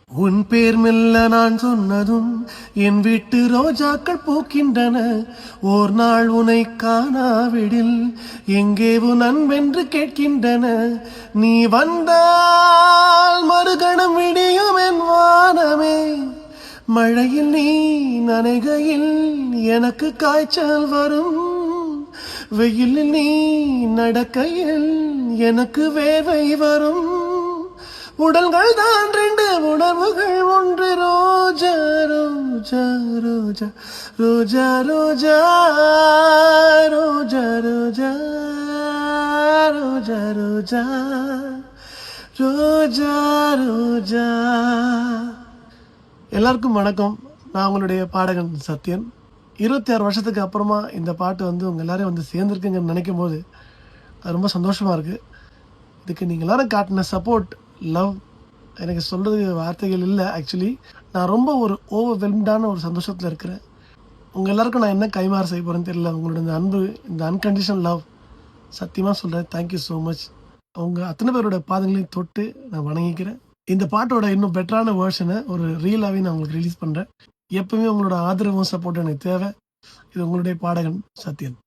உன் பேர் மெல்ல நான் சொன்னதும் என் வீட்டு ரோஜாக்கள் பூக்கின்றன. ஓர் நாள் உனை காணாவிடில் எங்கே உன் அன்பென்று கேட்கின்றன. நீ வந்தால் மறுகணம் விடியும் என் வானமே. மழையில் நீ நனைகையில் எனக்கு காய்ச்சல் வரும். வெயிலில் நீ நடக்கையில் எனக்கு வேர்வை வரும். உடல்கள் தான் ரெண்டு, உணர்வுகள் ஒன்று. ரோஜா ரோஜா ரோஜா ரோஜா ரோஜா ரோஜா ரோஜா ரோஜா ரோஜா ரோஜா ரோஜா. எல்லாருக்கும் வணக்கம். நான் உங்களுடைய பாடகன் சத்யன். 26 வருஷத்துக்கு அப்புறமா இந்த பாட்டு உங்க எல்லாரையும் சேர்ந்துருக்குங்கன்னு நினைக்கும் போது அது ரொம்ப சந்தோஷமா இருக்கு. இதுக்கு நீங்கள் எல்லாரும் காட்டின சப்போர்ட், லவ், எனக்கு சொல்கிறது வார்த்தைகள் இல்லை. ஆக்சுவலி நான் ரொம்ப ஒரு ஓவர்வெல்ம்டான ஒரு சந்தோஷத்தில் இருக்கிறேன். உங்கள் எல்லாருக்கும் நான் என்ன கைமாறு செய்ய போகிறேன்னு தெரியல. உங்களோட இந்த அன்பு, இந்த அன்கண்டிஷனல் லவ், சத்தியமாக சொல்கிறேன். Thank you so much. அவங்க அத்தனை பேரோட பாதங்களையும் தொட்டு நான் வணங்கிக்கிறேன். இந்த பாட்டோட இன்னும் பெட்டரான வேர்ஷனை ஒரு ரீலாகவே நான் உங்களுக்கு ரிலீஸ் பண்ணுறேன். எப்பவுமே உங்களோட ஆதரவும் சப்போர்ட்டும் எனக்கு தேவை. இது உங்களுடைய பாடகன் சத்யன்.